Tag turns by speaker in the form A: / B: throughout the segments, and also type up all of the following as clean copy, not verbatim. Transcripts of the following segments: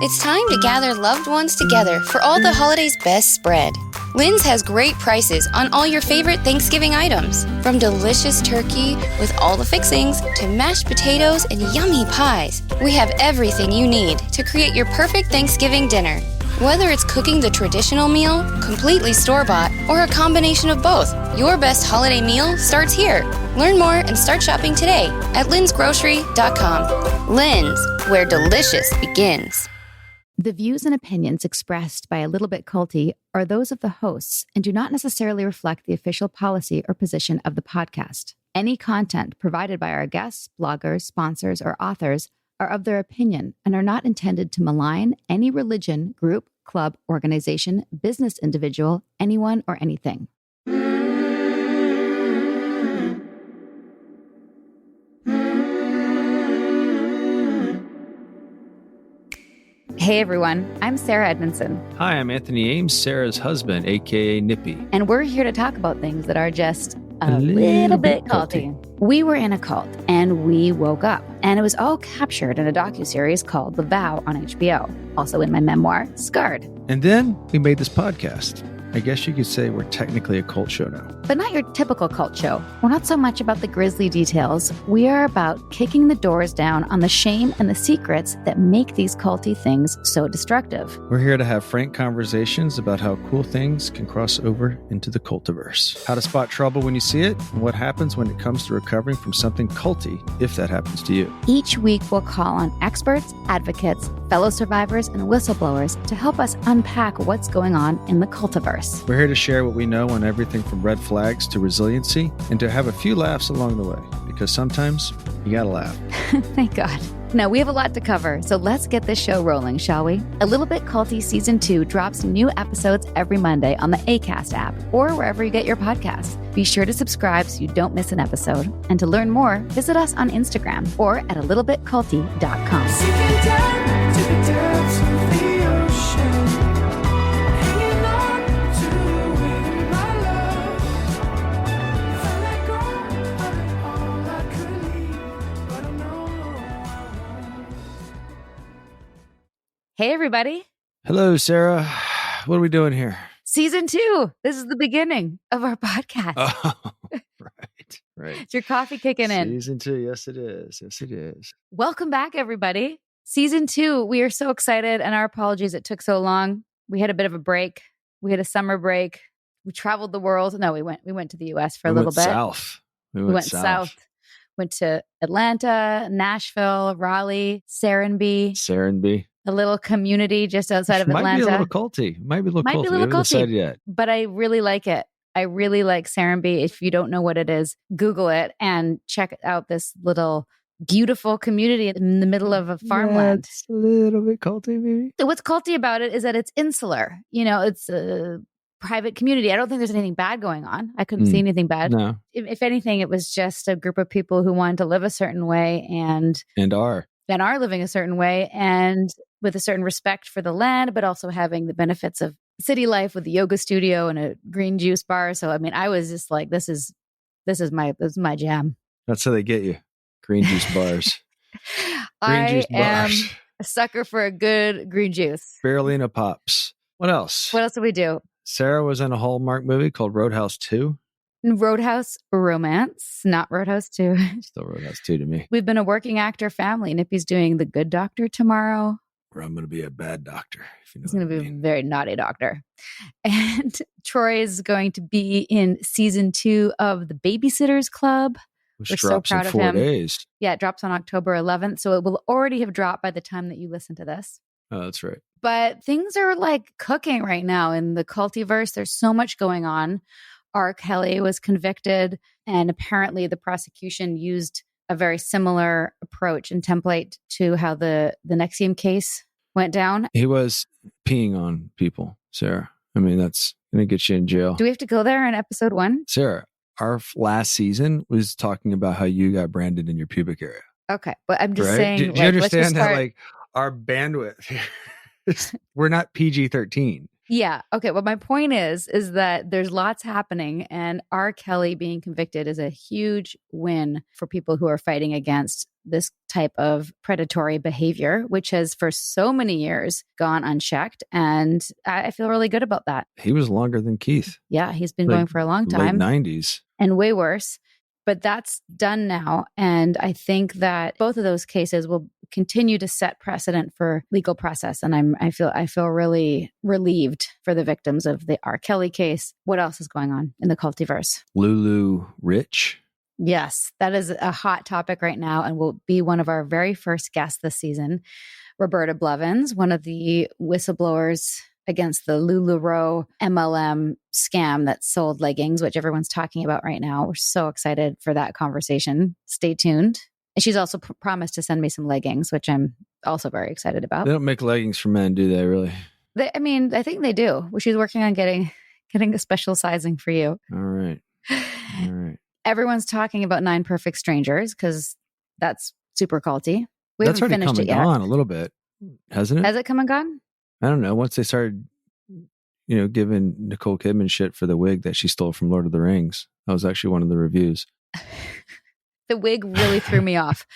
A: It's time to gather loved ones together for all the holidays' best spread. Lynn's has great prices on all your favorite Thanksgiving items, from delicious turkey with all the fixings to mashed potatoes and yummy pies. We have everything you need to create your perfect Thanksgiving dinner. Whether it's cooking the traditional meal, completely store-bought, or a combination of both, your best holiday meal starts here. Learn more and start shopping today at linsgrocery.com. Lynn's, where delicious begins.
B: The views and opinions expressed by A Little Bit Culty are those of the hosts and do not necessarily reflect the official policy or position of the podcast. Any content provided by our guests, bloggers, sponsors, or authors are of their opinion and are not intended to malign any religion, group, club, organization, business individual, anyone, or anything. Hey everyone, I'm Sarah Edmondson.
C: Hi, I'm Anthony Ames, Sarah's husband, aka Nippy.
B: And we're here to talk about things that are just a little bit culty. We were in a cult and we woke up, and it was all captured in a docuseries called The Vow on HBO, also in my memoir, Scarred.
C: And then we made this podcast. I guess you could say we're technically a cult show now.
B: But not your typical cult show. We're not so much about the grisly details. We are about kicking the doors down on the shame and the secrets that make these culty things so destructive.
C: We're here to have frank conversations about how cool things can cross over into the Cultiverse. How to spot trouble when you see it, and what happens when it comes to recovering from something culty, if that happens to you.
B: Each week we'll call on experts, advocates, fellow survivors, and whistleblowers to help us unpack what's going on in the Cultiverse.
C: We're here to share what we know on everything from red flags to resiliency, and to have a few laughs along the way, because sometimes you gotta laugh.
B: Thank God. Now, we have a lot to cover, so let's get this show rolling, shall we? A Little Bit Culty Season 2 drops new episodes every Monday on the Acast app or wherever you get your podcasts. Be sure to subscribe so you don't miss an episode. And to learn more, visit us on Instagram or at alittlebitculty.com. Hey, everybody.
C: Hello, Sarah. What are we doing here?
B: Season 2. This is the beginning of our podcast.
C: Oh, right.
B: It's your coffee kicking in.
C: Season 2. Yes, it is. Yes, it is.
B: Welcome back, everybody. Season 2. We are so excited, and our apologies it took so long. We had a bit of a break. We had a summer break. We traveled the world. No, we went to the U.S. for a little bit. We went south. Went to Atlanta, Nashville, Raleigh, Serenbe. A little community just outside of Atlanta.
C: Might be a little culty. We haven't decided yet.
B: But I really like it. I really like Serenbe. If you don't know what it is, Google it and check out this little beautiful community in the middle of a farmland.
C: It's a little bit culty, maybe.
B: So what's culty about it is that it's insular. You know, it's a private community. I don't think there's anything bad going on. I couldn't see anything bad.
C: No.
B: If anything, it was just a group of people who wanted to live a certain way and are living a certain way, and with a certain respect for the land, but also having the benefits of city life with a yoga studio and a green juice bar. So, I mean, I was just like, this is my jam.
C: That's how they get you. Green juice bars.
B: I am a sucker for a good green juice.
C: Spirulina pops. What else?
B: What else did we do?
C: Sarah was in a Hallmark movie called Roadhouse 2.
B: Roadhouse Romance, not Roadhouse 2.
C: Still Roadhouse 2 to me.
B: We've been a working actor family. Nippy's doing The Good Doctor tomorrow.
C: Or I'm going to be a bad doctor.
B: He's going to be a very naughty doctor. And Troy is going to be in season 2 of The Babysitters Club.
C: Which drops in 4 days.
B: Yeah, it drops on October 11th. So it will already have dropped by the time that you listen to this.
C: Oh, that's right.
B: But things are like cooking right now in the Cultiverse. There's so much going on. R. Kelly was convicted, and apparently the prosecution used a very similar approach and template to how the NXIVM case went down.
C: He was peeing on people, Sarah. I mean, that's going to get you in jail.
B: Do we have to go there in episode 1?
C: Sarah, our last season was talking about how you got branded in your pubic area.
B: Okay, but I'm just saying.
C: Do you understand that, like, our bandwidth, we're not PG-13.
B: Yeah. Okay. Well, my point is that there's lots happening, and R. Kelly being convicted is a huge win for people who are fighting against this type of predatory behavior, which has for so many years gone unchecked. And I feel really good about that.
C: He was longer than Keith.
B: Yeah. He's been going for a long time.
C: Late 90s.
B: And way worse. But that's done now. And I think that both of those cases will continue to set precedent for legal process. And I feel really relieved for the victims of the R. Kelly case. What else is going on in the Cultiverse?
C: Lulu Rich.
B: Yes, that is a hot topic right now and will be one of our very first guests this season. Roberta Blevins, one of the whistleblowers against the LuLaRoe MLM scam that sold leggings, which everyone's talking about right now. We're so excited for that conversation. Stay tuned. And she's also promised to send me some leggings, which I'm also very excited about.
C: They don't make leggings for men, do they, really?
B: I think they do. Well, she's working on getting a special sizing for you.
C: All right.
B: Everyone's talking about 9 Perfect Strangers because that's super culty.
C: That's already come and gone a little bit, hasn't it?
B: Has it come and gone?
C: I don't know. Once they started, giving Nicole Kidman shit for the wig that she stole from Lord of the Rings. That was actually one of the reviews.
B: The wig really threw me off.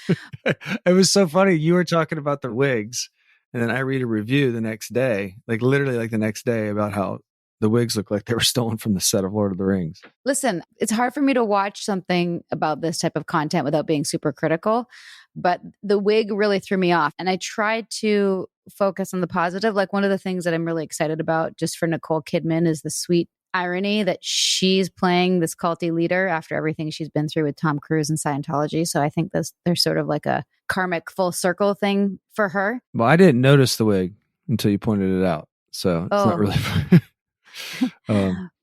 C: It was so funny. You were talking about the wigs, and then I read a review the next day, literally the next day, about how the wigs look like they were stolen from the set of Lord of the Rings.
B: Listen, it's hard for me to watch something about this type of content without being super critical, but the wig really threw me off. And I tried to focus on the positive. Like, one of the things that I'm really excited about just for Nicole Kidman is the sweet irony that she's playing this culty leader after everything she's been through with Tom Cruise and Scientology. So I think there's sort of like a karmic full circle thing for her.
C: Well, I didn't notice the wig until you pointed it out. So it's not really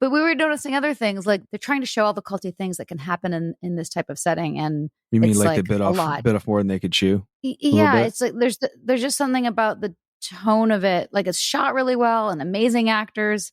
B: but we were noticing other things, like they're trying to show all the culty things that can happen in this type of setting. And
C: you mean like they
B: bit off
C: more than they could chew?
B: Yeah, it's like there's just something about the tone of it. Like, it's shot really well and amazing actors,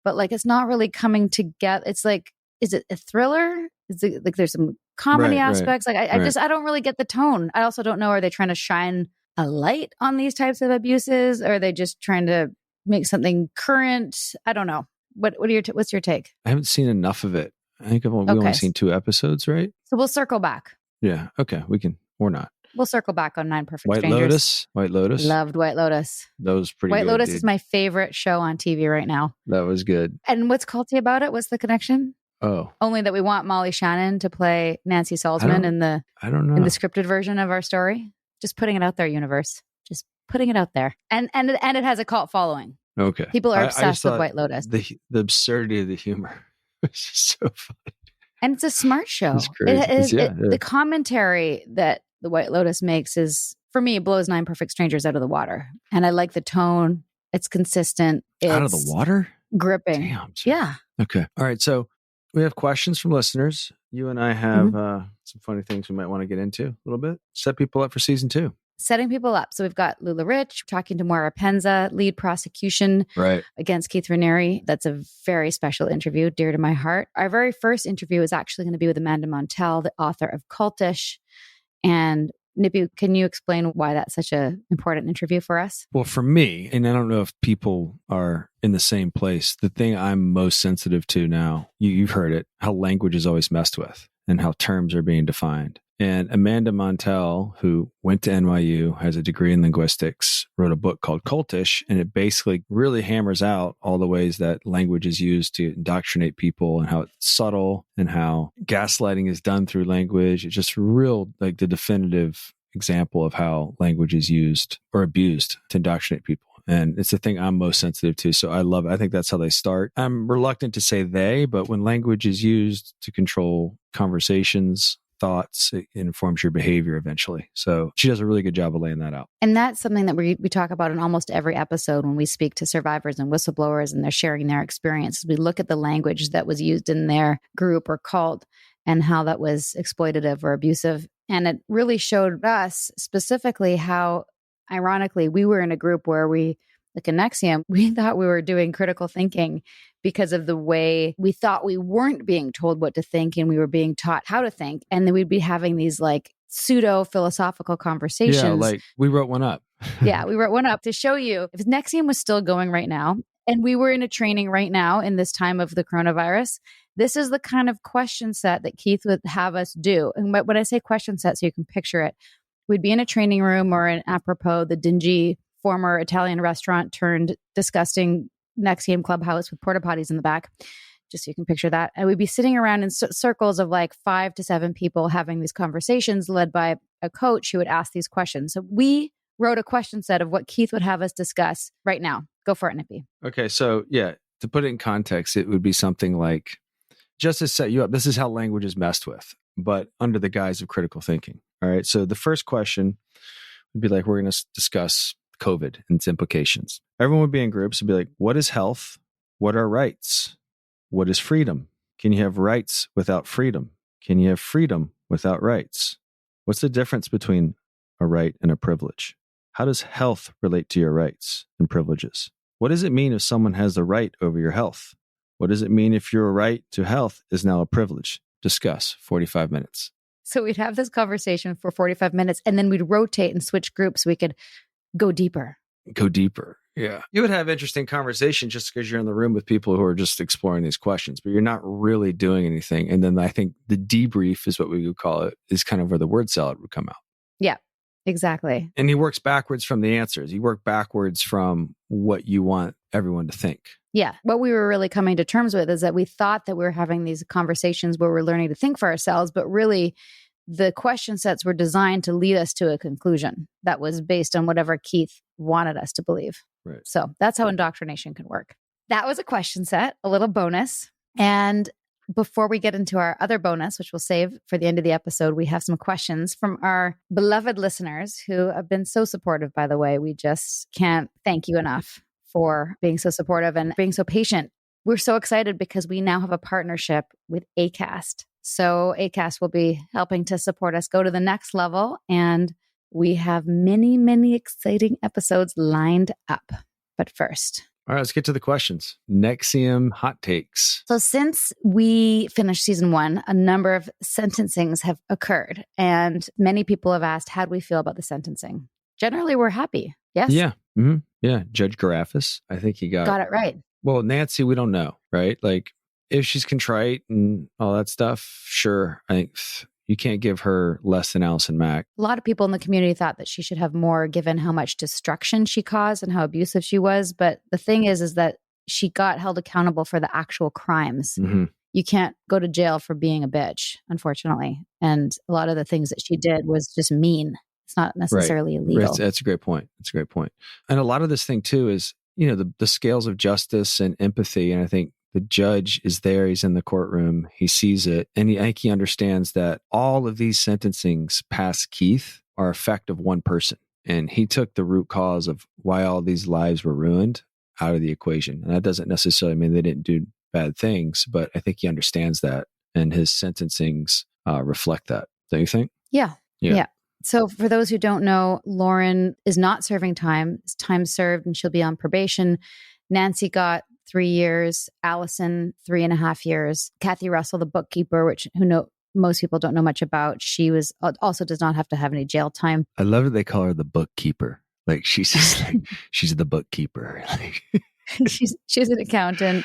B: but like it's not really coming together. It's like, is it a thriller? Is it like there's some comedy aspects? Like I don't really get the tone. I also don't know, are they trying to shine a light on these types of abuses, or are they just trying to make something current? I don't know. What's your take?
C: I haven't seen enough of it. I think we've only seen 2 episodes, right?
B: So we'll circle back.
C: Yeah. Okay. We can, or not.
B: We'll circle back on 9 Perfect
C: White
B: Strangers.
C: White Lotus.
B: Loved White Lotus.
C: That was pretty good.
B: White Lotus
C: dude.
B: is my favorite show on TV right now.
C: That was good.
B: And what's culty about it? What's the connection?
C: Oh.
B: Only that we want Molly Shannon to play Nancy Salzman in the scripted version of our story. Just putting it out there, universe. Just putting it out there. And it has a cult following.
C: Okay.
B: People are obsessed with White Lotus.
C: The absurdity of the humor was just so funny.
B: And it's a smart show.
C: It's crazy.
B: The commentary that the White Lotus makes is, for me, it blows 9 Perfect Strangers out of the water. And I like the tone. It's consistent. It's
C: out of the water?
B: Gripping.
C: Damn.
B: Yeah.
C: Okay. All right. So we have questions from listeners. You and I have some funny things we might want to get into a little bit. Set people up for season 2.
B: Setting people up. So we've got Lula Rich talking to Moira Penza, lead prosecution against Keith Raniere. That's a very special interview, dear to my heart. Our very first interview is actually going to be with Amanda Montell, the author of Cultish. And Nippy, can you explain why that's such an important interview for us?
C: Well, for me, and I don't know if people are in the same place, the thing I'm most sensitive to now, you've heard it, how language is always messed with and how terms are being defined. And Amanda Montell, who went to NYU, has a degree in linguistics, wrote a book called Cultish, and it basically really hammers out all the ways that language is used to indoctrinate people and how it's subtle and how gaslighting is done through language. It's just real, like the definitive example of how language is used or abused to indoctrinate people. And it's the thing I'm most sensitive to. So I love it. I think that's how they start. I'm reluctant to say they, but when language is used to control conversations, thoughts, it informs your behavior eventually. So she does a really good job of laying that out.
B: And that's something that we talk about in almost every episode when we speak to survivors and whistleblowers and they're sharing their experiences. We look at the language that was used in their group or cult and how that was exploitative or abusive. And it really showed us specifically how, ironically, we were in a group where like NXIVM, we thought we were doing critical thinking because of the way we thought we weren't being told what to think and we were being taught how to think. And then we'd be having these like pseudo philosophical conversations.
C: Yeah, like we wrote one up.
B: Yeah, we wrote one up to show you if NXIVM was still going right now and we were in a training right now in this time of the coronavirus, this is the kind of question set that Keith would have us do. And when I say question set, so you can picture it, we'd be in a training room or in apropos the dingy former Italian restaurant turned disgusting NXIVM clubhouse with porta potties in the back, just so you can picture that. And we'd be sitting around in circles of like 5 to 7 people having these conversations led by a coach who would ask these questions. So we wrote a question set of what Keith would have us discuss right now. Go for it, Nippy.
C: Okay. So yeah, to put it in context, it would be something like, just to set you up, this is how language is messed with, but under the guise of critical thinking. All right. So the first question would be like, we're going to discuss COVID and its implications. Everyone would be in groups and be like, what is health? What are rights? What is freedom? Can you have rights without freedom? Can you have freedom without rights? What's the difference between a right and a privilege? How does health relate to your rights and privileges? What does it mean if someone has the right over your health? What does it mean if your right to health is now a privilege? Discuss 45 minutes.
B: So we'd have this conversation for 45 minutes and then we'd rotate and switch groups. We could go deeper.
C: Go deeper. Yeah. You would have interesting conversation just because you're in the room with people who are just exploring these questions, but you're not really doing anything. And then I think the debrief is what we would call it, is kind of where the word salad would come out.
B: Yeah, exactly.
C: And he works backwards from the answers. You work backwards from what you want everyone to think.
B: Yeah. What we were really coming to terms with is that we thought that we were having these conversations where we're learning to think for ourselves, but really the question sets were designed to lead us to a conclusion that was based on whatever Keith wanted us to believe.
C: Right.
B: So that's how indoctrination can work. That was a question set, a little bonus. And before we get into our other bonus, which we'll save for the end of the episode, we have some questions from our beloved listeners who have been so supportive, by the way. We just can't thank you enough for being so supportive and being so patient. We're so excited because we now have a partnership with Acast. So Acast will be helping to support us go to the next level. And we have many, many exciting episodes lined up. But first,
C: all right, let's get to the questions. NXIVM hot takes.
B: so since we finished season 1, a number of sentencings have occurred. And many people have asked, how do we feel about the sentencing? Generally, we're happy. Yes?
C: Yeah. Mm-hmm. Yeah. Judge Garafis, I think he got
B: it right.
C: Well, Nancy, we don't know, right? Like, if she's contrite and all that stuff, sure. I think you can't give her less than Allison Mack.
B: A lot of people in the community thought that she should have more given how much destruction she caused and how abusive she was. But the thing is that she got held accountable for the actual crimes.
C: Mm-hmm.
B: You can't go to jail for being a bitch, unfortunately. And a lot of the things that she did was just mean. It's not necessarily illegal.
C: Right. That's a great point. That's a great point. And a lot of this thing too is, the scales of justice and empathy. And I think the judge is there. He's in the courtroom. He sees it. And I think he understands that all of these sentencings past Keith are effect of one person. And he took the root cause of why all these lives were ruined out of the equation. And that doesn't necessarily mean they didn't do bad things, but I think he understands that. And his sentencings reflect that. Don't you think?
B: Yeah. So for those who don't know, Lauren is not serving time. It's time served and she'll be on probation. Nancy got 3 years, Allison 3.5 years. Kathy Russell, the bookkeeper, most people don't know much about. She also does not have to have any jail time.
C: I love that they call her the bookkeeper. Like she's just like, she's the bookkeeper.
B: She's an accountant.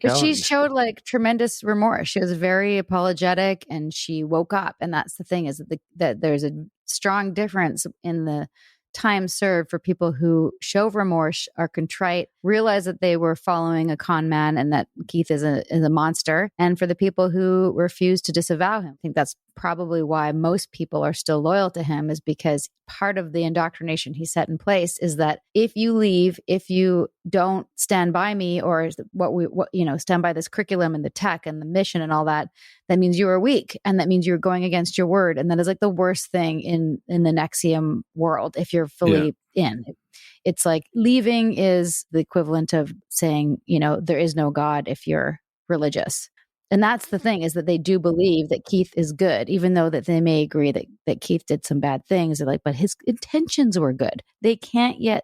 B: But she showed like tremendous remorse. She was very apologetic and she woke up. And that's the thing, is that there's a strong difference in the time served for people who show remorse, are contrite, realize that they were following a con man and that Keith is a monster. And for the people who refuse to disavow him, I think that's probably why most people are still loyal to him, is because part of the indoctrination he set in place is that if you leave, if you don't stand by me or stand by this curriculum and the tech and the mission and all that, that means you are weak. And that means you're going against your word. And that is like the worst thing in the NXIVM world. If you're fully in, it's like leaving is the equivalent of saying, there is no God if you're religious. And that's the thing, is that they do believe that Keith is good, even though that they may agree that Keith did some bad things. They're like, but his intentions were good. They can't yet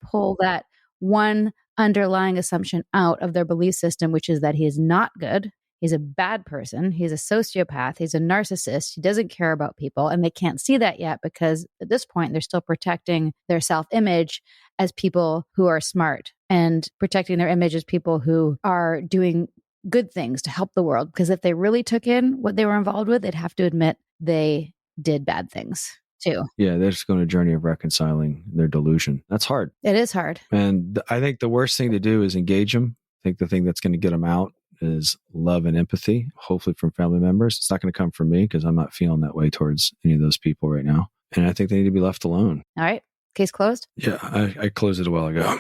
B: pull that one underlying assumption out of their belief system, which is that he is not good. He's a bad person. He's a sociopath. He's a narcissist. He doesn't care about people. And they can't see that yet because at this point, they're still protecting their self-image as people who are smart and protecting their image as people who are doing good things to help the world. Because if they really took in what they were involved with, they'd have to admit they did bad things too.
C: Yeah, they're just going on a journey of reconciling their delusion. That's hard.
B: It is hard.
C: And I think the worst thing to do is engage them. I think the thing that's going to get them out is love and empathy, hopefully from family members. It's not going to come from me because I'm not feeling that way towards any of those people right now. And I think they need to be left alone.
B: All right. Case closed?
C: Yeah, I closed it a while ago.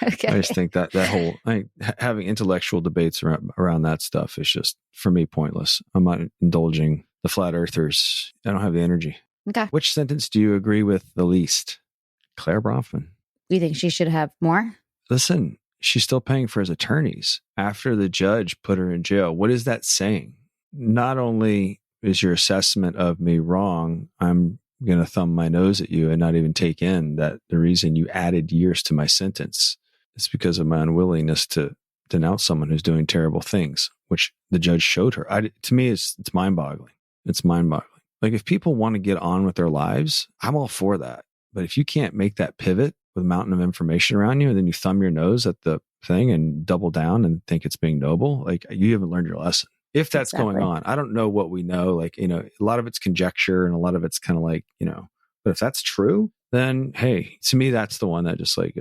B: Okay.
C: I just think that whole, having intellectual debates around that stuff is just, for me, pointless. I'm not indulging the flat earthers. I don't have the energy.
B: Okay.
C: Which sentence do you agree with the least? Claire Bronfman.
B: You think she should have more?
C: Listen, she's still paying for his attorneys after the judge put her in jail. What is that saying? Not only is your assessment of me wrong, I'm going to thumb my nose at you and not even take in that the reason you added years to my sentence is because of my unwillingness to denounce someone who's doing terrible things, which the judge showed her. To me, it's mind-boggling. It's mind-boggling. Like, if people want to get on with their lives, I'm all for that. But if you can't make that pivot with a mountain of information around you and then you thumb your nose at the thing and double down and think it's being noble, like, you haven't learned your lesson. If that's going on, I don't know what we know. Like, a lot of it's conjecture and a lot of it's kind of like, but if that's true, then hey, to me, that's the one that just like,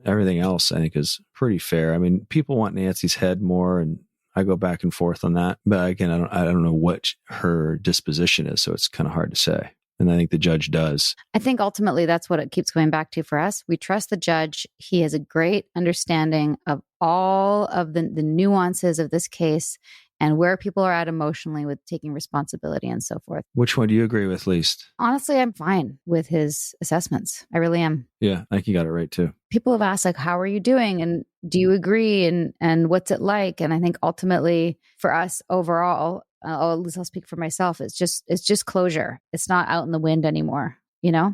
C: everything else I think is pretty fair. I mean, people want Nancy's head more and I go back and forth on that. But again, I don't know what her disposition is. So it's kind of hard to say. And I think the judge does.
B: I think ultimately that's what it keeps going back to for us. We trust the judge. He has a great understanding of all of the nuances of this case and where people are at emotionally with taking responsibility and so forth.
C: Which one do you agree with least?
B: Honestly, I'm fine with his assessments. I really am.
C: Yeah, I think you got it right too.
B: People have asked, like, how are you doing? And do you agree? And what's it like? And I think ultimately for us overall, at least I'll speak for myself, it's just closure. It's not out in the wind anymore, Yeah.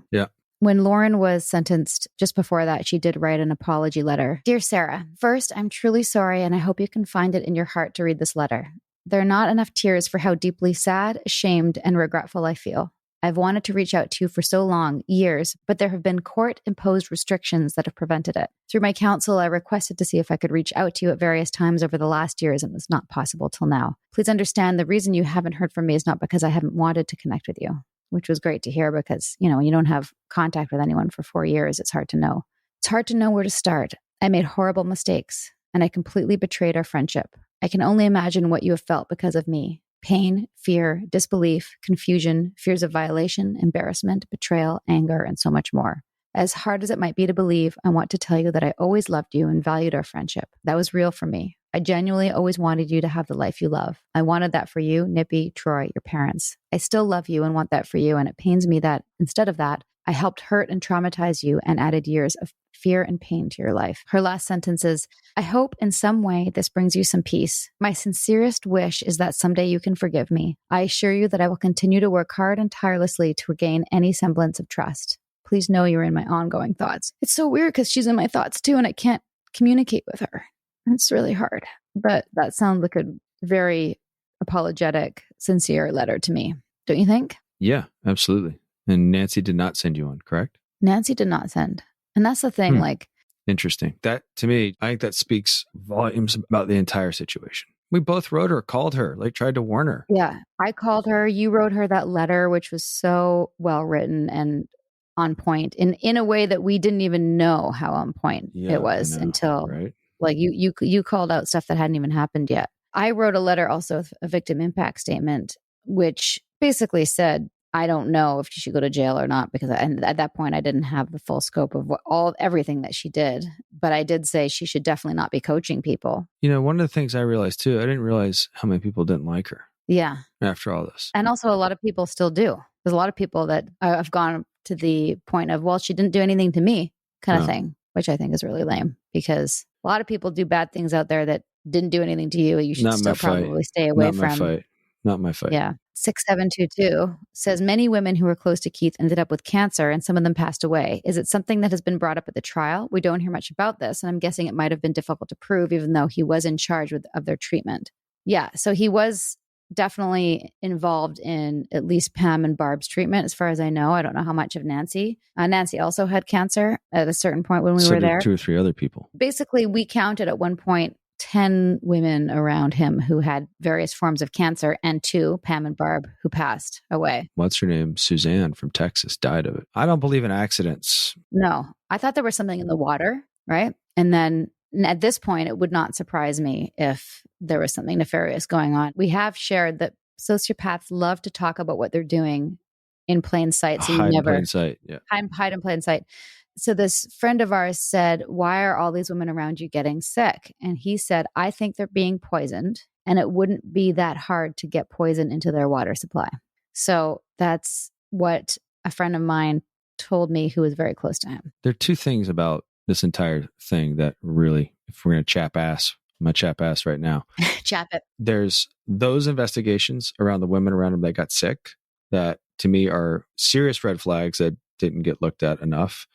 B: When Lauren was sentenced, just before that, she did write an apology letter. Dear Sarah, first, I'm truly sorry, and I hope you can find it in your heart to read this letter. There are not enough tears for how deeply sad, ashamed, and regretful I feel. I've wanted to reach out to you for so long, years, but there have been court-imposed restrictions that have prevented it. Through my counsel, I requested to see if I could reach out to you at various times over the last years, and it was not possible till now. Please understand the reason you haven't heard from me is not because I haven't wanted to connect with you, which was great to hear because, when you don't have contact with anyone for 4 years, it's hard to know. It's hard to know where to start. I made horrible mistakes, and I completely betrayed our friendship. I can only imagine what you have felt because of me. Pain, fear, disbelief, confusion, fears of violation, embarrassment, betrayal, anger, and so much more. As hard as it might be to believe, I want to tell you that I always loved you and valued our friendship. That was real for me. I genuinely always wanted you to have the life you love. I wanted that for you, Nippy, Troy, your parents. I still love you and want that for you, and it pains me that, instead of that, I helped hurt and traumatize you and added years of fear and pain to your life. Her last sentence is, I hope in some way this brings you some peace. My sincerest wish is that someday you can forgive me. I assure you that I will continue to work hard and tirelessly to regain any semblance of trust. Please know you're in my ongoing thoughts. It's so weird because she's in my thoughts too, and I can't communicate with her. It's really hard. But that sounds like a very apologetic, sincere letter to me. Don't you think?
C: Yeah, absolutely. And Nancy did not send you one, correct?
B: Nancy did not send. And that's the thing,
C: Interesting. That, to me, I think that speaks volumes about the entire situation. We both wrote her, called her, tried to warn her.
B: Yeah. I called her. You wrote her that letter, which was so well written and on point in a way that we didn't even know how on point it was until you called out stuff that hadn't even happened yet. I wrote a letter also, a victim impact statement, which basically said, I don't know if she should go to jail or not, because at that point I didn't have the full scope of everything that she did. But I did say she should definitely not be coaching people.
C: One of the things I realized too, I didn't realize how many people didn't like her.
B: Yeah.
C: After all this.
B: And also a lot of people still do. There's a lot of people that have gone to the point of, well, she didn't do anything to me kind of thing, which I think is really lame because a lot of people do bad things out there that didn't do anything to you. You should still probably stay away from.
C: Not my fight.
B: Yeah. 6722 says many women who were close to Keith ended up with cancer and some of them passed away. Is it something that has been brought up at the trial? We don't hear much about this, and I'm guessing it might have been difficult to prove, even though he was in charge of their treatment. Yeah. So he was definitely involved in at least Pam and Barb's treatment, as far as I know. I don't know how much of Nancy. Nancy also had cancer at a certain point when we were there.
C: 2 or 3 other people.
B: Basically, we counted at one point 10 women around him who had various forms of cancer, and 2, Pam and Barb, who passed away.
C: What's her name? Suzanne from Texas died of it. I don't believe in accidents.
B: No, I thought there was something in the water, right? And then at this point, it would not surprise me if there was something nefarious going on. We have shared that sociopaths love to talk about what they're doing in plain sight. So
C: Hide in plain sight. Yeah.
B: Hide in plain sight. So this friend of ours said, why are all these women around you getting sick? And he said, I think they're being poisoned, and it wouldn't be that hard to get poison into their water supply. So that's what a friend of mine told me who was very close to him.
C: There are 2 things about this entire thing that really, if we're going to chap ass, I'm going to chap ass right now.
B: Chap it.
C: There's those investigations around the women around him that got sick that to me are serious red flags that didn't get looked at enough.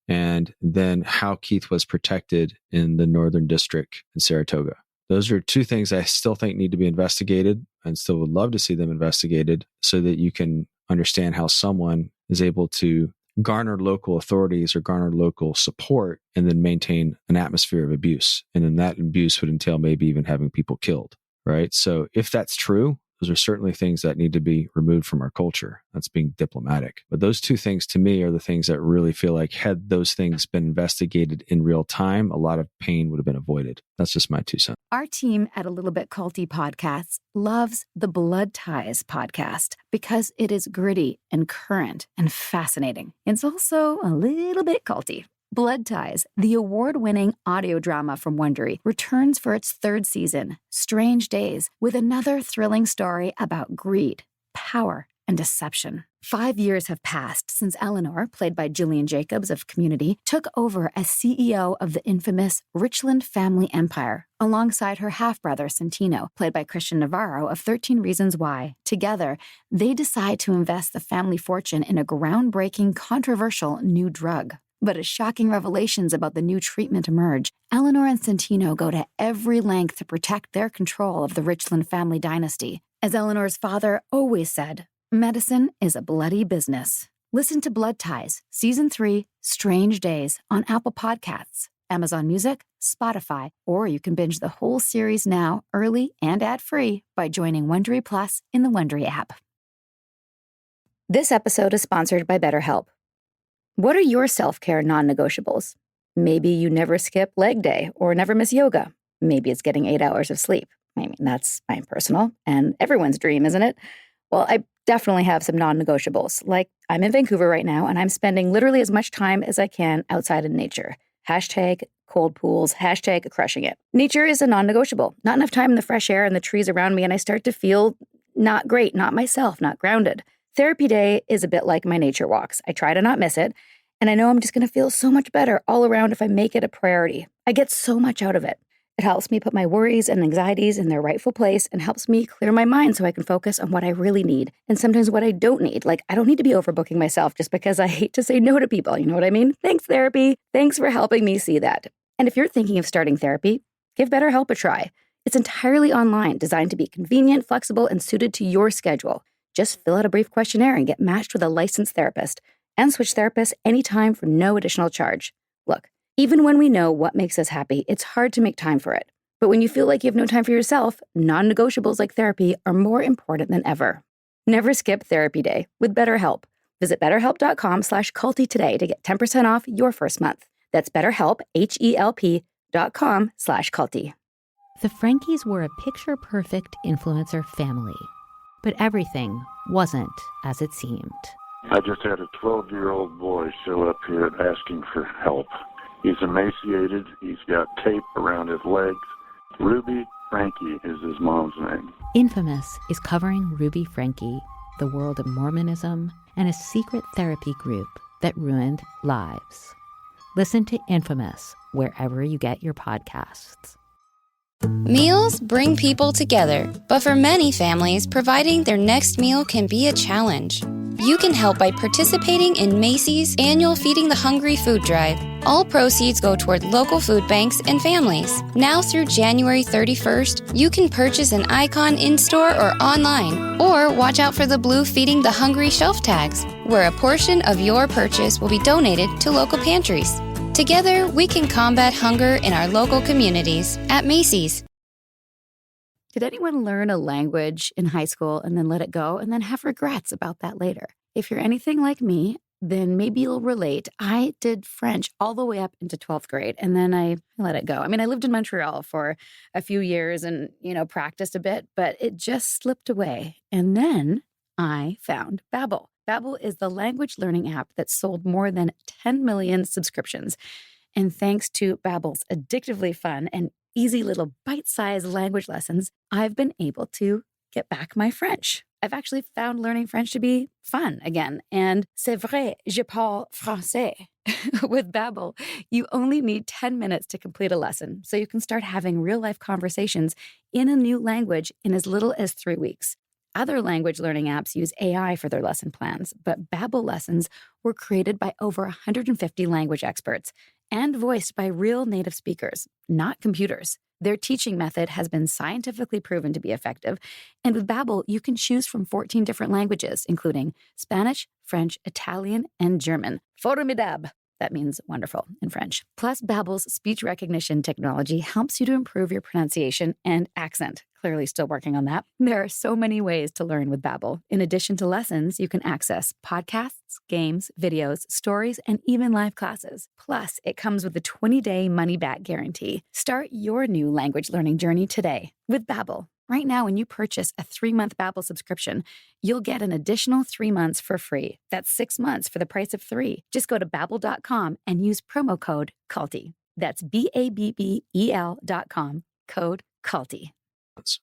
C: And then how Keith was protected in the Northern District in Saratoga. Those are 2 things I still think need to be investigated, and still would love to see them investigated, so that you can understand how someone is able to garner local authorities or garner local support and then maintain an atmosphere of abuse. And then that abuse would entail maybe even having people killed, right? So if that's true, those are certainly things that need to be removed from our culture. That's being diplomatic. But those 2 things to me are the things that really feel like, had those things been investigated in real time, a lot of pain would have been avoided. That's just my 2 cents.
B: Our team at A Little Bit Culty Podcasts loves the Blood Ties podcast because it is gritty and current and fascinating. It's also a little bit culty. Blood Ties, the award-winning audio drama from Wondery, returns for its 3rd season, Strange Days, with another thrilling story about greed, power, and deception. 5 years have passed since Eleanor, played by Jillian Jacobs of Community, took over as CEO of the infamous Richland family empire, alongside her half-brother Santino, played by Christian Navarro of 13 Reasons Why. Together, they decide to invest the family fortune in a groundbreaking, controversial new drug. But as shocking revelations about the new treatment emerge, Eleanor and Santino go to every length to protect their control of the Richland family dynasty. As Eleanor's father always said, medicine is a bloody business. Listen to Blood Ties, Season 3, Strange Days, on Apple Podcasts, Amazon Music, Spotify, or you can binge the whole series now, early and ad-free, by joining Wondery Plus in the Wondery app. This episode is sponsored by BetterHelp. What are your self-care non-negotiables? Maybe you never skip leg day or never miss yoga. Maybe it's getting 8 hours of sleep. I mean, that's my personal and everyone's dream, isn't it? Well, I definitely have some non-negotiables. Like, I'm in Vancouver right now, and I'm spending literally as much time as I can outside in nature. Hashtag cold pools, hashtag crushing it. Nature is a non-negotiable. Not enough time in the fresh air and the trees around me, and I start to feel not great, not myself, not grounded. Therapy day is a bit like my nature walks. I try to not miss it, and I know I'm just going to feel so much better all around if I make it a priority. I get so much out of it. It helps me put my worries and anxieties in their rightful place and helps me clear my mind so I can focus on what I really need and sometimes what I don't need. Like, I don't need to be overbooking myself just because I hate to say no to people. You know what I mean? Thanks, therapy. Thanks for helping me see that. And if you're thinking of starting therapy, give BetterHelp a try. It's entirely online, designed to be convenient, flexible, and suited to your schedule. Just fill out a brief questionnaire and get matched with a licensed therapist and switch therapists anytime for no additional charge. Look, even when we know what makes us happy, it's hard to make time for it. But when you feel like you have no time for yourself, non-negotiables like therapy are more important than ever. Never skip therapy day with BetterHelp. Visit betterhelp.com/culty today to get 10% off your first month. That's BetterHelp, HELP.com/culty.
D: The Frankies were a picture-perfect influencer family. But everything wasn't as it seemed.
E: I just had a 12-year-old boy show up here asking for help. He's emaciated. He's got tape around his legs. Ruby Frankie is his mom's name.
D: Infamous is covering Ruby Frankie, the world of Mormonism, and a secret therapy group that ruined lives. Listen to Infamous wherever you get your podcasts.
A: Meals bring people together, but for many families, providing their next meal can be a challenge. You can help by participating in Macy's annual Feeding the Hungry food drive. All proceeds go toward local food banks and families. Now through January 31st, you can purchase an icon in-store or online, or watch out for the blue Feeding the Hungry shelf tags, where a portion of your purchase will be donated to local pantries. Together, we can combat hunger in our local communities at Macy's.
B: Did anyone learn a language in high school and then let it go and then have regrets about that later? If you're anything like me, then maybe you'll relate. I did French all the way up into 12th grade, and then I let it go. I mean, I lived in Montreal for a few years and, practiced a bit, but it just slipped away. And then I found Babbel. Babbel is the language learning app that sold more than 10 million subscriptions. And thanks to Babbel's addictively fun and easy little bite-sized language lessons, I've been able to get back my French. I've actually found learning French to be fun again. And c'est vrai, je parle français. With Babbel, you only need 10 minutes to complete a lesson, so you can start having real-life conversations in a new language in as little as 3 weeks. Other language learning apps use AI for their lesson plans, but Babbel lessons were created by over 150 language experts and voiced by real native speakers, not computers. Their teaching method has been scientifically proven to be effective, and with Babbel, you can choose from 14 different languages, including Spanish, French, Italian, and German. Formidable. That means wonderful in French. Plus, Babbel's speech recognition technology helps you to improve your pronunciation and accent. Clearly still working on that. There are so many ways to learn with Babbel. In addition to lessons, you can access podcasts, games, videos, stories, and even live classes. Plus, it comes with a 20-day money-back guarantee. Start your new language learning journey today with Babbel. Right now, when you purchase a 3-month Babbel subscription, you'll get an additional 3 months for free. That's 6 months for the price of 3. Just go to Babbel.com and use promo code CULTY. That's BABBEL.com, code CULTY.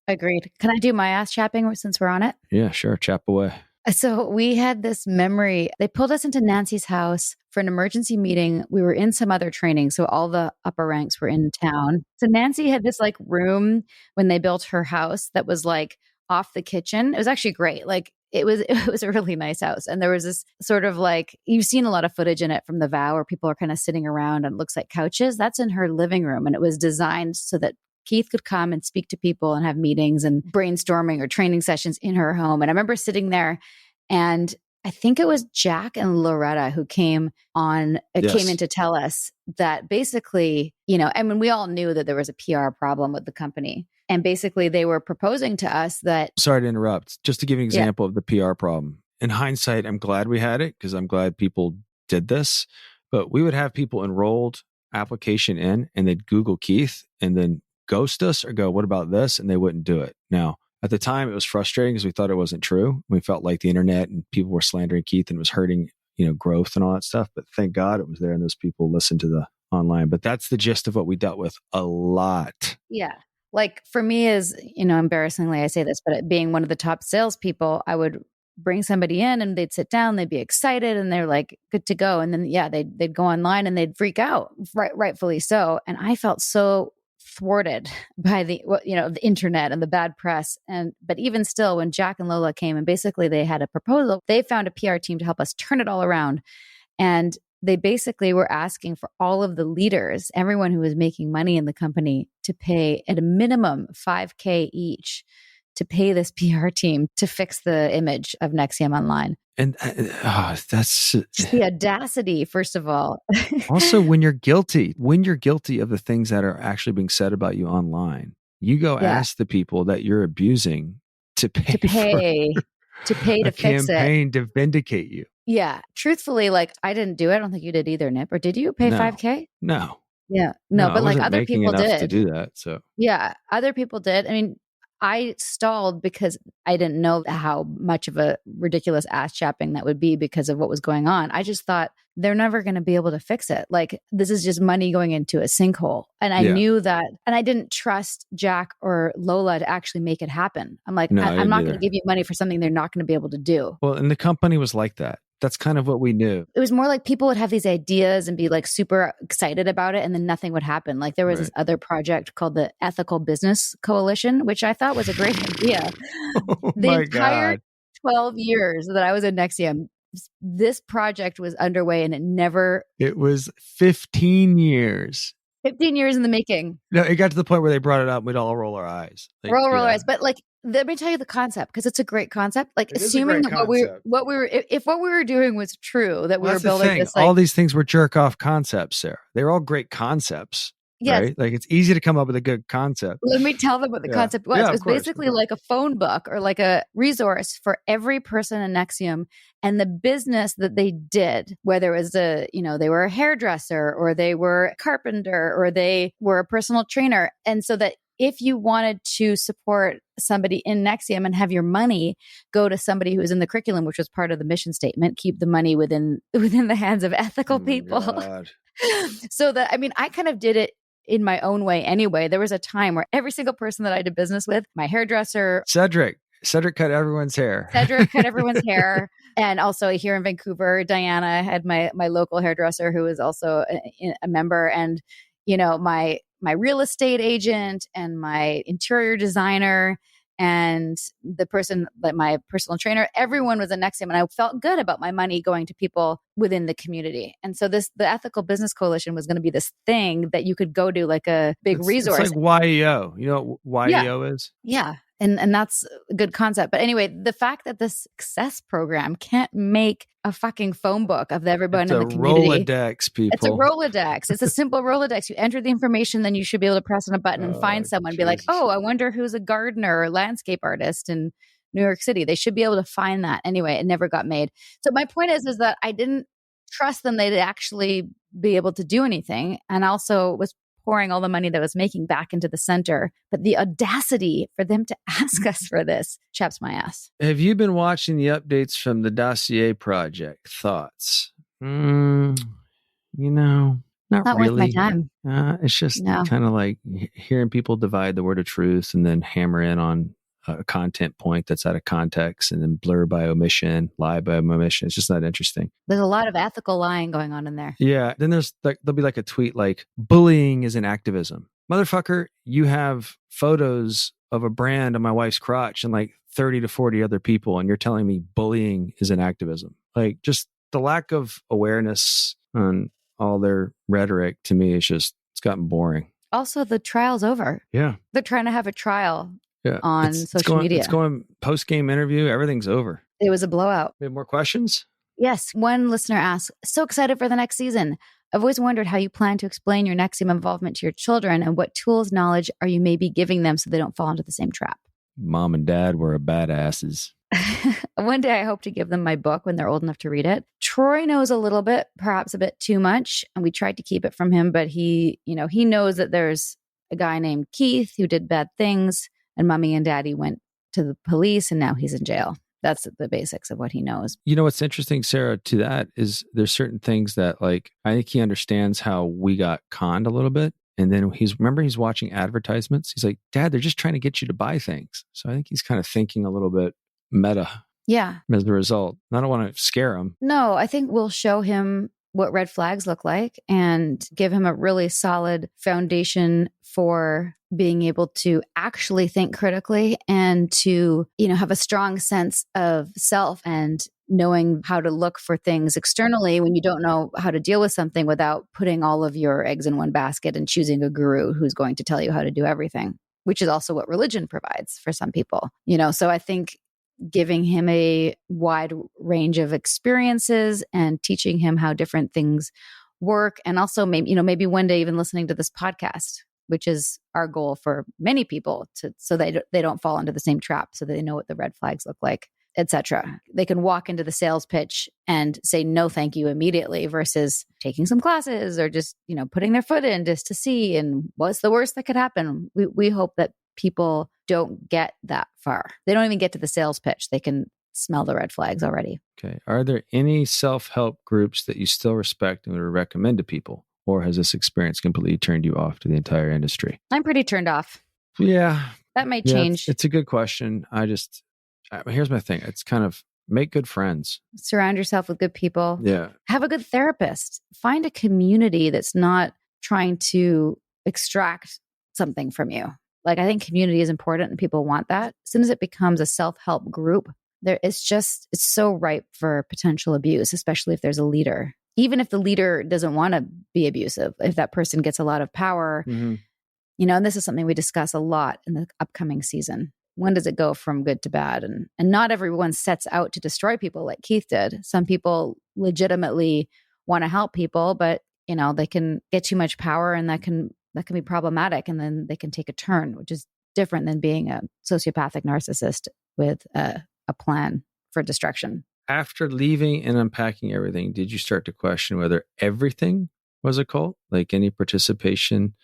B: Agreed. Can I do my ass chapping since we're on it?
C: Yeah, sure. Chap away.
B: So we had this memory. They pulled us into Nancy's house for an emergency meeting. We were in some other training, so all the upper ranks were in town. So Nancy had this room when they built her house that was off the kitchen. It was actually great. It was a really nice house. And there was this sort of you've seen a lot of footage in it from The Vow where people are kind of sitting around and it looks like couches. That's in her living room. And it was designed so that Keith could come and speak to people and have meetings and brainstorming or training sessions in her home. And I remember sitting there, and I think it was Jack and Loretta who came in to tell us that basically, we all knew that there was a PR problem with the company. And basically they were proposing to us that...
C: Sorry to interrupt. Just to give you an example of the PR problem. In hindsight, I'm glad we had it because I'm glad people did this. But we would have people enrolled, application in, and they'd Google Keith and then ghost us or go, what about this? And they wouldn't do it. Now, at the time, it was frustrating because we thought it wasn't true. We felt like the internet and people were slandering Keith and it was hurting, growth and all that stuff. But thank God it was there and those people listened to the online. But that's the gist of what we dealt with a lot.
B: Yeah. For me is, embarrassingly, I say this, but being one of the top salespeople, I would bring somebody in and they'd sit down, they'd be excited and they're good to go. And then, they'd go online and they'd freak out, rightfully so. And I felt so thwarted by the internet and the bad press. But even still, when Jack and Lola came and basically they had a proposal, they found a PR team to help us turn it all around. And they basically were asking for all of the leaders, everyone who was making money in the company, to pay at a minimum $5,000 each to pay this PR team to fix the image of NXIVM Online.
C: And that's
B: just the audacity, first of all.
C: Also, when you're guilty of the things that are actually being said about you online, you go ask the people that you're abusing to pay to
B: fix it.
C: Campaign to vindicate you.
B: Yeah. Truthfully, I didn't do it. I don't think you did either, Nip. Or did you pay $5,000?
C: No.
B: Yeah. No, but other people did.
C: To do that. So
B: yeah, other people did. I mean, I stalled because I didn't know how much of a ridiculous ass chapping that would be because of what was going on. I just thought they're never going to be able to fix it. This is just money going into a sinkhole. And I knew that, and I didn't trust Jack or Lola to actually make it happen. I'm I'm not going to give you money for something they're not going to be able to do.
C: Well, and the company was like that. That's kind of what we knew. It
B: was more people would have these ideas and be super excited about it, and then nothing would happen. There was this other project called the Ethical Business Coalition, which I thought was a great idea.
C: Oh
B: the
C: my
B: entire
C: God.
B: 12 years that I was in NXIVM, this project was underway and
C: It was 15 years.
B: 15 years in the making.
C: No, it got to the point where they brought it up. We'd all roll our eyes.
B: Roll our eyes. But like, let me tell you the concept, because it's a great concept. Like, assuming that if what we were doing was true, that we were building this. Like,
C: all these things were jerk off concepts, Sarah. They're all great concepts. Yes. Right? Like, it's easy to come up with a good concept.
B: Let me tell them what the concept was. It was basically like a phone book or like a resource for every person in NXIVM and the business that they did, whether it was they were a hairdresser or they were a carpenter or they were a personal trainer. And so that if you wanted to support somebody in NXIVM and have your money go to somebody who is in the curriculum, which was part of the mission statement, keep the money within the hands of ethical people. So that, I mean, I kind of did it in my own way anyway. There was a time where every single person that I did business with, my hairdresser, Cedric
C: cut everyone's hair.
B: And also here in Vancouver, Diana had my local hairdresser who was also a member. And, my real estate agent and my interior designer and the person, like my personal trainer, everyone was a NXIVM. And I felt good about my money going to people within the community. And so the Ethical Business Coalition was going to be this thing that you could go to, like a big resource.
C: It's like YEO. You know what YEO is?
B: Yeah. And that's a good concept. But anyway, the fact that the success program can't make a fucking phone book of everyone in the community.
C: It's a Rolodex, people.
B: It's a Rolodex. It's a simple Rolodex. You enter the information, then you should be able to press on a button and find someone. Jesus. Be like, oh, I wonder who's a gardener or landscape artist in New York City. They should be able to find that. Anyway, it never got made. So my point is that I didn't trust them they'd actually be able to do anything. And also was pouring all the money that was making back into the center. But the audacity for them to ask us for this chaps my ass.
C: Have you been watching the updates from the Dossier Project? Thoughts? Not really.
B: Worth my time.
C: It's just kind of like hearing people divide the word of truth and then hammer in on a content point that's out of context and then blur by omission, lie by omission. It's just not interesting.
B: There's a lot of ethical lying going on in there.
C: Yeah. Then there'll be like a tweet like, bullying is an activism. Motherfucker, you have photos of a brand on my wife's crotch and like 30 to 40 other people, and you're telling me bullying is an activism. Like, just the lack of awareness on all their rhetoric to me is it's gotten boring.
B: Also, the trial's over.
C: Yeah.
B: They're trying to have a trial. On social media.
C: It's going post-game interview. Everything's over.
B: It was a blowout.
C: We have more questions?
B: Yes. One listener asked, so excited for the next season. I've always wondered how you plan to explain your NXIVM involvement to your children and what tools, knowledge are you maybe giving them so they don't fall into the same trap?
C: Mom and dad were badasses.
B: One day I hope to give them my book when they're old enough to read it. Troy knows a little bit, perhaps a bit too much, and we tried to keep it from him, but he knows that there's a guy named Keith who did bad things. And mommy and daddy went to the police and now he's in jail. That's the basics of what he knows.
C: You know, what's interesting, Sarah, to that is there's certain things that, like, I think he understands how we got conned a little bit. And then he's watching advertisements. He's like, Dad, they're just trying to get you to buy things. So I think he's kind of thinking a little bit meta.
B: Yeah.
C: As a result. I don't want to scare him.
B: No, I think we'll show him what red flags look like and give him a really solid foundation for being able to actually think critically and to, have a strong sense of self and knowing how to look for things externally when you don't know how to deal with something without putting all of your eggs in one basket and choosing a guru who's going to tell you how to do everything, which is also what religion provides for some people. So I think giving him a wide range of experiences and teaching him how different things work. And also maybe one day even listening to this podcast, which is our goal for many people so they don't fall into the same trap, so they know what the red flags look like, etc. They can walk into the sales pitch and say no thank you immediately versus taking some classes or just, putting their foot in just to see, and what's the worst that could happen. We hope that people don't get that far. They don't even get to the sales pitch. They can smell the red flags already.
C: Okay. Are there any self-help groups that you still respect and would recommend to people? Or has this experience completely turned you off to the entire industry?
B: I'm pretty turned off.
C: Yeah.
B: That might change.
C: It's a good question. Here's my thing. It's kind of make good friends.
B: Surround yourself with good people.
C: Yeah.
B: Have a good therapist. Find a community that's not trying to extract something from you. Like, I think community is important and people want that. As soon as it becomes a self-help group, It's so ripe for potential abuse, especially if there's a leader. Even if the leader doesn't want to be abusive, if that person gets a lot of power, and this is something we discuss a lot in the upcoming season. When does it go from good to bad? And not everyone sets out to destroy people like Keith did. Some people legitimately want to help people, but they can get too much power, and that can be problematic, and then they can take a turn, which is different than being a sociopathic narcissist with a plan for destruction.
C: After leaving and unpacking everything, did you start to question whether everything was a cult? Like any participation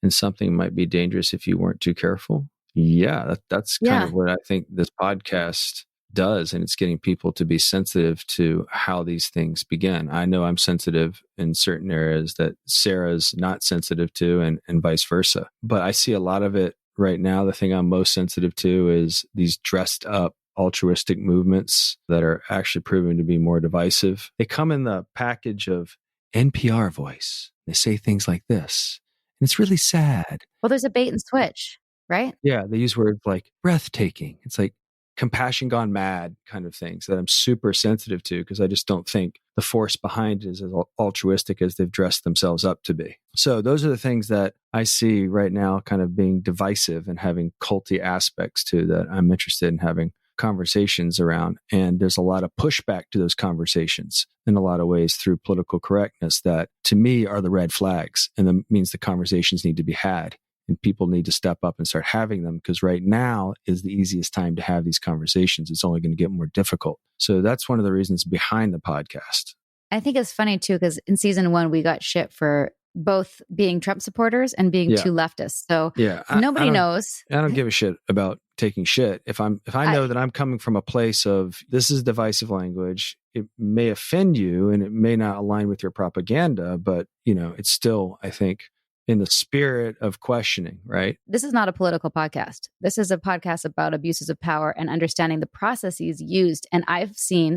C: in something might be dangerous if you weren't too careful? Yeah, that's kind of what I think this podcast does. And it's getting people to be sensitive to how these things begin. I know I'm sensitive in certain areas that Sarah's not sensitive to, and vice versa. But I see a lot of it right now. The thing I'm most sensitive to is these dressed up altruistic movements that are actually proving to be more divisive. They come in the package of NPR voice. They say things like this. And it's really sad.
B: Well, there's a bait and switch, right?
C: Yeah, they use words like breathtaking. It's like compassion gone mad kind of things that I'm super sensitive to, because I just don't think the force behind it is as altruistic as they've dressed themselves up to be. So those are the things that I see right now kind of being divisive and having culty aspects to, that I'm interested in having conversations around. And there's a lot of pushback to those conversations in a lot of ways through political correctness that to me are the red flags, and that means the conversations need to be had. And people need to step up and start having them, because right now is the easiest time to have these conversations. It's only going to get more difficult. So that's one of the reasons behind the podcast.
B: I think it's funny too, because in season 1, we got shit for both being Trump supporters and being too leftist. So nobody knows.
C: I don't give a shit about taking shit. If I know that I'm coming from a place of this is divisive language, it may offend you and it may not align with your propaganda, but it's still, I think, in the spirit of questioning, right?
B: This is not a political podcast. This is a podcast about abuses of power and understanding the processes used. And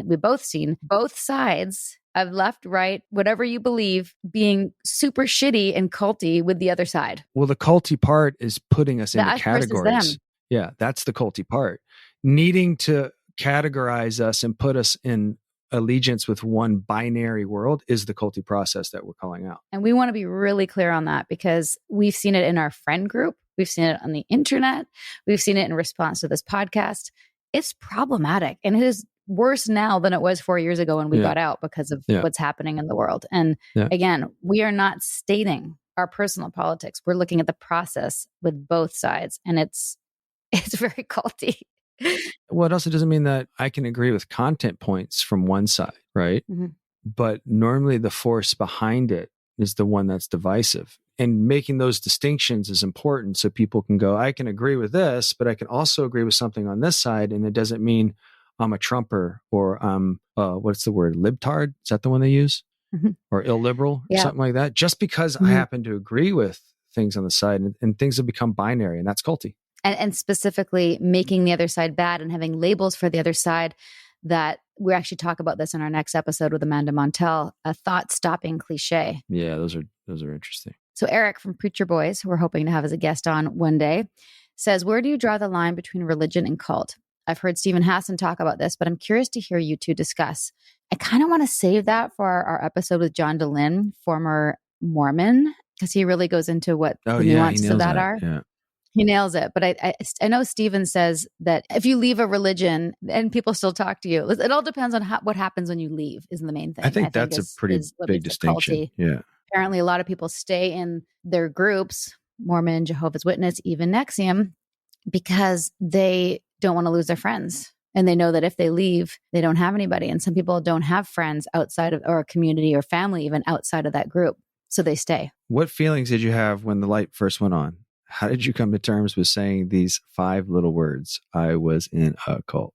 B: we've both seen both sides of left, right, whatever you believe, being super shitty and culty with the other side.
C: Well, the culty part is putting us into categories. Yeah, that's the culty part. Needing to categorize us and put us in allegiance with one binary world is the culty process that we're calling out.
B: And we want to be really clear on that, because we've seen it in our friend group. We've seen it on the internet. We've seen it in response to this podcast. It's problematic, and it is worse now than it was 4 years ago when we got out, because of what's happening in the world. And again, we are not stating our personal politics. We're looking at the process with both sides, and it's very culty.
C: Well, it also doesn't mean that I can agree with content points from one side, right? Mm-hmm. But normally the force behind it is the one that's divisive. And making those distinctions is important, so people can go, I can agree with this, but I can also agree with something on this side. And it doesn't mean I'm a Trumper or I'm, what's the word? Libtard? Is that the one they use? Mm-hmm. Or illiberal or something like that? Just because I happen to agree with things on the side, and things have become binary, and that's culty.
B: And specifically making the other side bad and having labels for the other side, that we actually talk about this in our next episode with Amanda Montell, a thought-stopping cliche.
C: Yeah, those are interesting.
B: So Eric from Preacher Boys, who we're hoping to have as a guest on one day, says, where do you draw the line between religion and cult? I've heard Stephen Hassan talk about this, but I'm curious to hear you two discuss. I kind of want to save that for our episode with John DeLynn, former Mormon, because he really goes into what the nuances of that are. Yeah. He nails it. But I know Stephen says that if you leave a religion and people still talk to you, it all depends on what happens when you leave is the main thing.
C: I think that's a pretty big distinction. Yeah.
B: Apparently, a lot of people stay in their groups, Mormon, Jehovah's Witness, even NXIVM, because they don't want to lose their friends. And they know that if they leave, they don't have anybody. And some people don't have friends outside of, or a community or family, even outside of that group. So they stay.
C: What feelings did you have when the light first went on? How did you come to terms with saying these 5 little words? I was in a cult.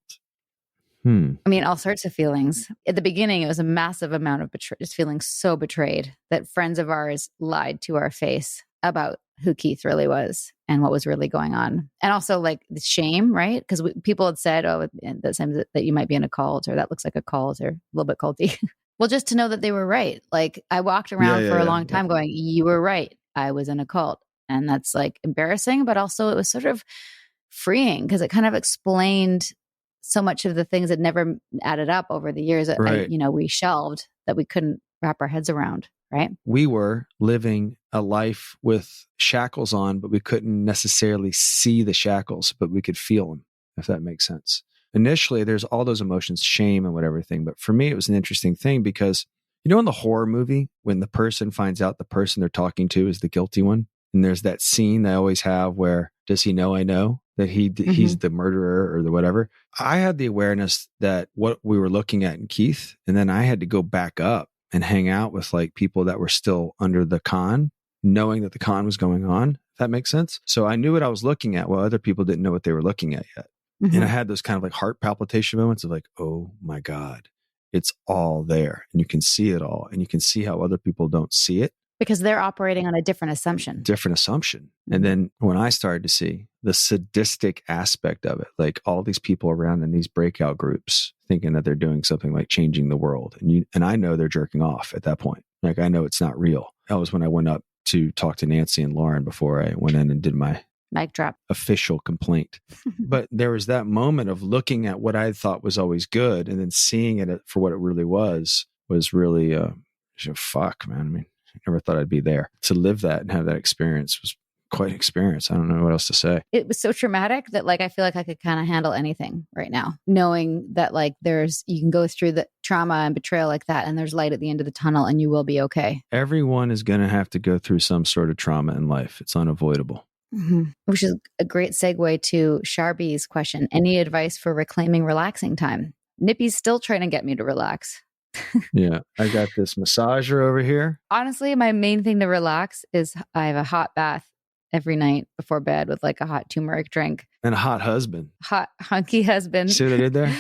B: I mean, all sorts of feelings. At the beginning, it was a massive amount of just feeling so betrayed that friends of ours lied to our face about who Keith really was and what was really going on. And also like the shame, right? Because people had said, that you might be in a cult, or that looks like a cult, or a little bit culty. Well, just to know that they were right. Like I walked around for a long time going, you were right. I was in a cult. And that's like embarrassing, but also it was sort of freeing because it kind of explained so much of the things that never added up over the years that
C: Right.
B: we shelved that we couldn't wrap our heads around, right?
C: We were living a life with shackles on, but we couldn't necessarily see the shackles, but we could feel them, if that makes sense. Initially, there's all those emotions, shame and whatever thing. But for me, it was an interesting thing because, in the horror movie, when the person finds out the person they're talking to is the guilty one, and there's that scene I always have where, does he know I know that he's the murderer or the whatever? I had the awareness that what we were looking at in Keith, and then I had to go back up and hang out with like people that were still under the con, knowing that the con was going on, if that makes sense. So I knew what I was looking at while other people didn't know what they were looking at yet. And I had those kind of like heart palpitation moments of like, oh my God, it's all there. And you can see it all. And you can see how other people don't see it.
B: Because they're operating on a different assumption.
C: And then when I started to see the sadistic aspect of it, like all these people around in these breakout groups thinking that they're doing something like changing the world. And I know they're jerking off at that point. Like, I know it's not real. That was when I went up to talk to Nancy and Lauren before I went in and did my
B: mic drop
C: official complaint. But there was that moment of looking at what I thought was always good and then seeing it for what it really was really, fuck, man. I mean, I never thought I'd be there. To live that and have that experience was quite an experience. I don't know what else to say.
B: It was so traumatic that like, I feel like I could kind of handle anything right now, knowing that like you can go through the trauma and betrayal like that and there's light at the end of the tunnel and you will be okay.
C: Everyone is going to have to go through some sort of trauma in life. It's unavoidable.
B: Which is a great segue to Sharby's question. Any advice for reclaiming relaxing time? Nippy's still trying to get me to relax.
C: Yeah. I got this massager over here.
B: Honestly, my main thing to relax is I have a hot bath every night before bed with like a hot turmeric drink.
C: And a hot husband.
B: Hot, hunky husband.
C: See what I did there?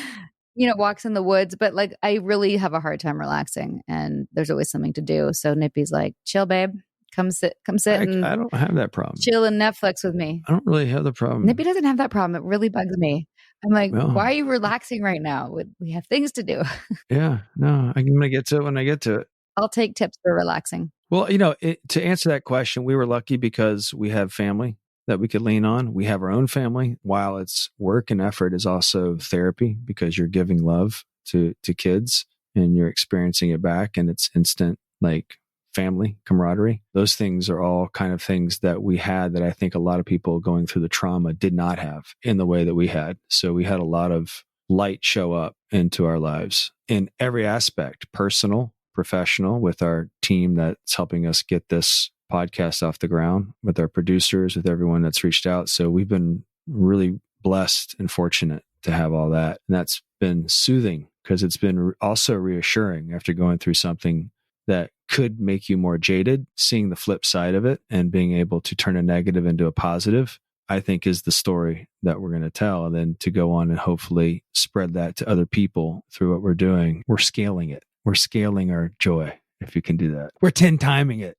B: Walks in the woods. But like, I really have a hard time relaxing and there's always something to do. So Nippy's like, chill, babe. Come sit and
C: I don't have that problem.
B: Chill and Netflix with me.
C: I don't really have the problem.
B: Nippy doesn't have that problem. It really bugs me. I'm like, why are you relaxing right now? We have things to do.
C: Yeah, no, I'm going to get to it when I get to it.
B: I'll take tips for relaxing.
C: Well, to answer that question, we were lucky because we have family that we could lean on. We have our own family. While it's work and effort, is also therapy because you're giving love to kids and you're experiencing it back, and it's instant like family camaraderie. Those things are all kind of things that we had that I think a lot of people going through the trauma did not have in the way that we had. So we had a lot of light show up into our lives in every aspect, personal, professional, with our team that's helping us get this podcast off the ground, with our producers, with everyone that's reached out. So we've been really blessed and fortunate to have all that. And that's been soothing because it's been also reassuring after going through something that could make you more jaded. Seeing the flip side of it and being able to turn a negative into a positive, I think is the story that we're going to tell. And then to go on and hopefully spread that to other people through what we're doing. We're scaling it. We're scaling our joy, if you can do that. We're 10 timing it.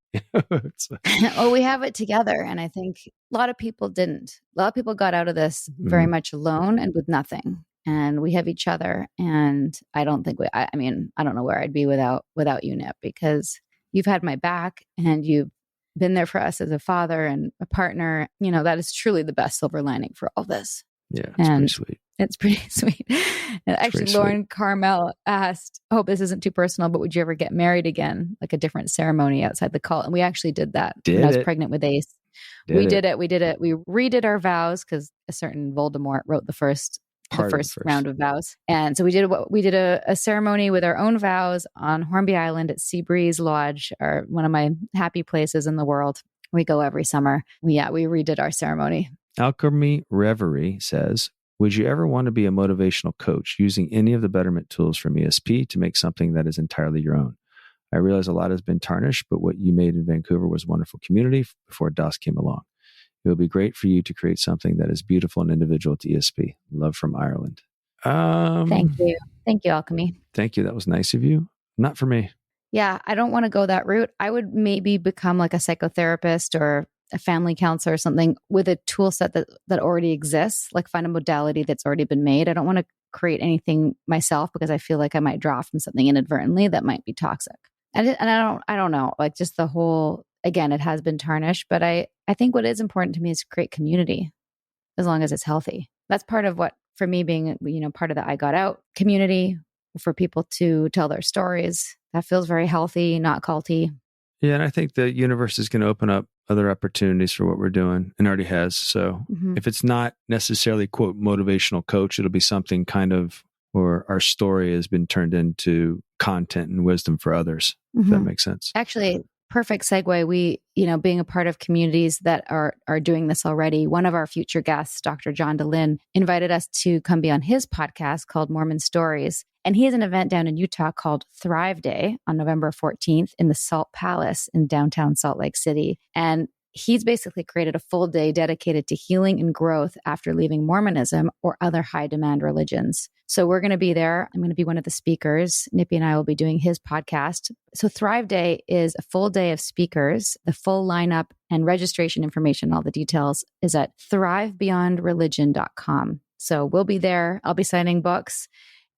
B: Oh, we have it together. And I think a lot of people didn't. A lot of people got out of this very much alone and with nothing. And we have each other. And I don't think I don't know where I'd be without you, Nip, because you've had my back and you've been there for us as a father and a partner. That is truly the best silver lining for all this.
C: Yeah, it's pretty sweet.
B: It's pretty sweet. And actually, Lauren Carmel asked, I hope this isn't too personal, but would you ever get married again? Like a different ceremony outside the cult? And we actually did that when I was pregnant with Ace. We did it. We redid our vows because a certain Voldemort wrote the first round of vows. And so we did a ceremony with our own vows on Hornby Island at Seabreeze Lodge, one of my happy places in the world. We go every summer. We redid our ceremony.
C: Alchemy Reverie says, would you ever want to be a motivational coach using any of the betterment tools from ESP to make something that is entirely your own? I realize a lot has been tarnished, but what you made in Vancouver was a wonderful community before DOS came along. It would be great for you to create something that is beautiful and individual to ESP. Love from Ireland.
B: Thank you. Thank you, Alchemy.
C: Thank you. That was nice of you. Not for me.
B: Yeah, I don't want to go that route. I would maybe become like a psychotherapist or a family counselor or something with a tool set that already exists, like find a modality that's already been made. I don't want to create anything myself because I feel like I might draw from something inadvertently that might be toxic. And I don't know, like just the whole, again, it has been tarnished, but I think what is important to me is create community as long as it's healthy. That's part of what for me being, part of the I Got Out community, for people to tell their stories. That feels very healthy, not culty.
C: Yeah, and I think the universe is going to open up other opportunities for what we're doing, and already has. So if it's not necessarily, quote, motivational coach, it'll be something kind of where our story has been turned into content and wisdom for others, if that makes sense.
B: Actually, perfect segue. We, being a part of communities that are doing this already, one of our future guests, Dr. John DeLynn, invited us to come be on his podcast called Mormon Stories. And he has an event down in Utah called Thrive Day on November 14th in the Salt Palace in downtown Salt Lake City. And he's basically created a full day dedicated to healing and growth after leaving Mormonism or other high demand religions. So we're going to be there. I'm going to be one of the speakers. Nippy and I will be doing his podcast. So Thrive Day is a full day of speakers. The full lineup and registration information, all the details is at thrivebeyondreligion.com. So we'll be there. I'll be signing books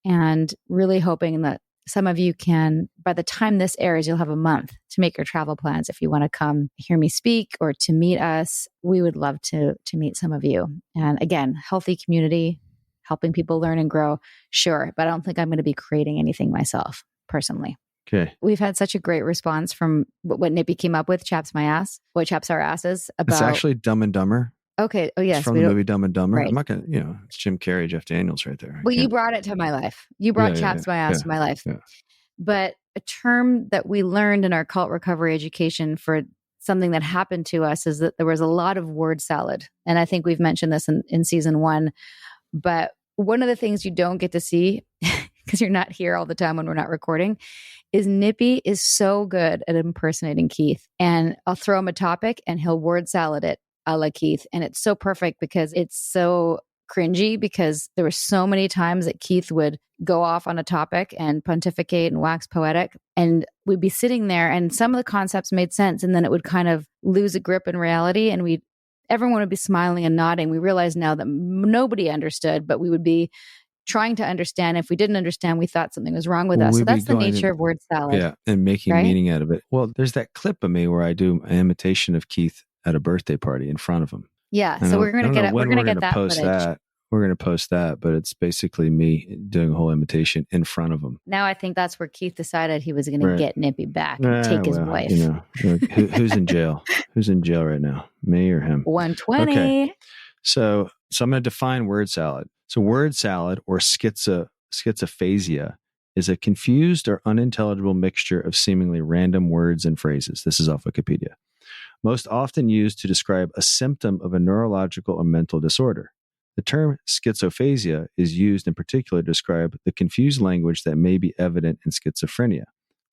B: and really hoping that some of you can, by the time this airs, you'll have a month to make your travel plans. If you want to come hear me speak or to meet us, we would love to meet some of you. And again, healthy community, helping people learn and grow. Sure. But I don't think I'm going to be creating anything myself personally.
C: Okay.
B: We've had such a great response from what Nippy came up with, Chaps My Ass, what Chaps Our Asses about.
C: It's actually Dumb and Dumber.
B: Okay. Oh, yes.
C: It's from the movie Dumb and Dumber.
B: Right.
C: I'm not going to, it's Jim Carrey, Jeff Daniels right there.
B: Well, you brought it to my life. You brought Chaps My Ass to my life.
C: Yeah.
B: But a term that we learned in our cult recovery education for something that happened to us is that there was a lot of word salad. And I think we've mentioned this in season 1. But one of the things you don't get to see, because you're not here all the time when we're not recording, is Nippy is so good at impersonating Keith. And I'll throw him a topic and he'll word salad it a la Keith. And it's so perfect because it's so cringy, because there were so many times that Keith would go off on a topic and pontificate and wax poetic. And we'd be sitting there and some of the concepts made sense. And then it would kind of lose a grip in reality. And everyone would be smiling and nodding. We realized now that nobody understood, but we would be trying to understand. If we didn't understand, we thought something was wrong with us. So that's the nature of word salad.
C: Yeah, and making meaning out of it. Well, there's that clip of me where I do an imitation of Keith at a birthday party in front of him.
B: Yeah, so we're going to get that footage.
C: We're going to post that, but it's basically me doing a whole imitation in front of him.
B: Now I think that's where Keith decided he was going to get Nippy back and take his wife.
C: Who's in jail? Who's in jail right now? Me or him?
B: 120.
C: Okay. So I'm going to define word salad. So word salad or schizophasia is a confused or unintelligible mixture of seemingly random words and phrases. This is off Wikipedia. Most often used to describe a symptom of a neurological or mental disorder. The term schizophasia is used in particular to describe the confused language that may be evident in schizophrenia.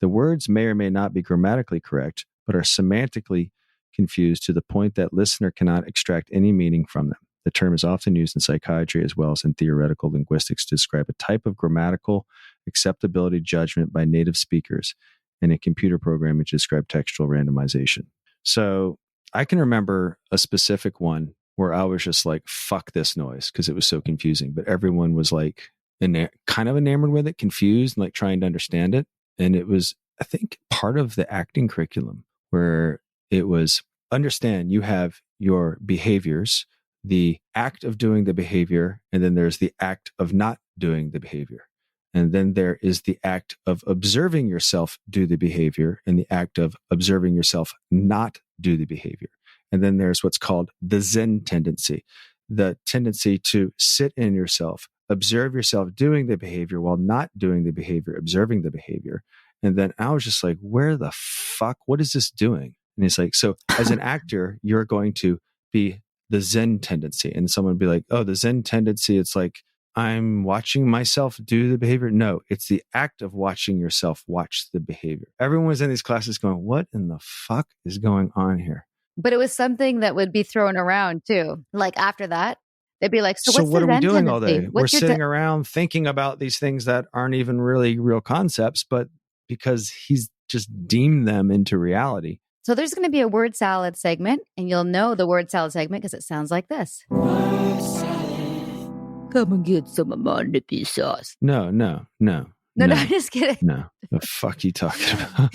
C: The words may or may not be grammatically correct, but are semantically confused to the point that listener cannot extract any meaning from them. The term is often used in psychiatry as well as in theoretical linguistics to describe a type of grammatical acceptability judgment by native speakers and in computer programming to describe textual randomization. So I can remember a specific one where I was just like, fuck this noise, because it was so confusing. But everyone was like kind of enamored with it, confused, and like trying to understand it. And it was, I think, part of the acting curriculum where it was, understand you have your behaviors, the act of doing the behavior, and then there's the act of not doing the behavior. And then there is the act of observing yourself do the behavior and the act of observing yourself not do the behavior. And then there's what's called the Zen tendency, the tendency to sit in yourself, observe yourself doing the behavior while not doing the behavior, observing the behavior. And then I was just like, where the fuck, what is this doing? And he's like, so as an actor, you're going to be the Zen tendency. And someone would be like, oh, the Zen tendency, it's like, I'm watching myself do the behavior. No, it's the act of watching yourself watch the behavior. Everyone was in these classes going, what in the fuck is going on here?
B: But it was something that would be thrown around too. Like after that, they'd be like, so
C: what are we doing all day? We're sitting
B: around
C: around thinking about these things that aren't even really real concepts, but because he's just deemed them into reality.
B: So there's going to be a word salad segment, and you'll know the word salad segment because it sounds like this. Word salad. Come and get some of my Nippy sauce.
C: No,
B: just kidding.
C: No, the fuck you talking about?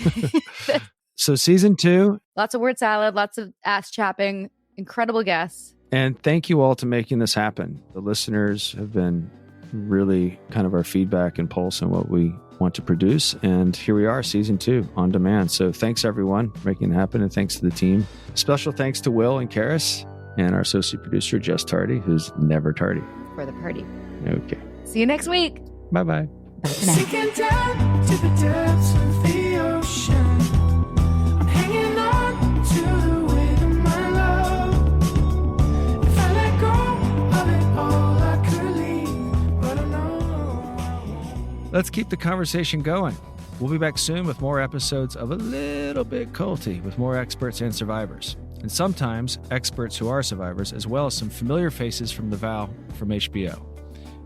C: So season 2.
B: Lots of word salad, lots of ass chapping, incredible guests.
C: And thank you all to making this happen. The listeners have been really kind of our feedback and pulse on what we want to produce. And here we are, season 2 on demand. So thanks everyone for making it happen. And thanks to the team. Special thanks to Will and Karis and our associate producer, Jess Tardy, who's never tardy.
B: For the party.
C: Okay.
B: See you next week.
C: Bye-bye.
F: Sinking down to the depths of the ocean. I'm hanging on to the weight of my love. If I let go of it all, I could leave, but I know.
C: Let's keep the conversation going. We'll be back soon with more episodes of A Little Bit Culty with more experts and survivors. And sometimes experts who are survivors, as well as some familiar faces from The Vow from HBO.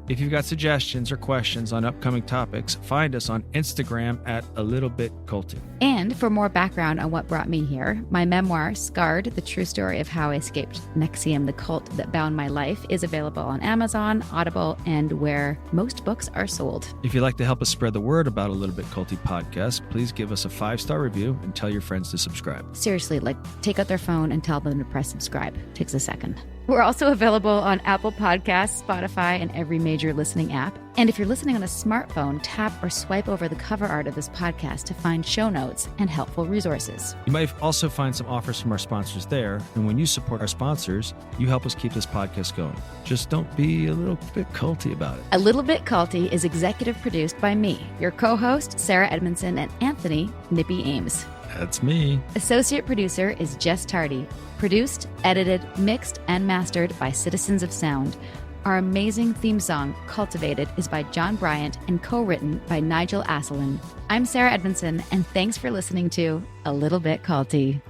C: If you've got suggestions or questions on upcoming topics, find us on Instagram at A Little Bit Culty.
B: And for more background on what brought me here, my memoir, Scarred, the true story of how I escaped NXIVM, the cult that bound my life, is available on Amazon, Audible, and where most books are sold.
C: If you'd like to help us spread the word about A Little Bit Culty podcast, please give us a 5-star review and tell your friends to subscribe.
B: Seriously, take out their phone and tell them to press subscribe. Takes a second. We're also available on Apple Podcasts, Spotify, and every major listening app. And if you're listening on a smartphone, tap or swipe over the cover art of this podcast to find show notes and helpful resources.
C: You might also find some offers from our sponsors there. And when you support our sponsors, you help us keep this podcast going. Just don't be a little bit culty about it.
B: A Little Bit Culty is executive produced by me, your co-host, Sarah Edmondson and Anthony, Nippy Ames.
C: That's me.
B: Associate producer is Jess Tardy. Produced, edited, mixed, and mastered by Citizens of Sound. Our amazing theme song, Cultivated, is by John Bryant and co-written by Nigel Asselin. I'm Sarah Edmondson, and thanks for listening to A Little Bit Culty.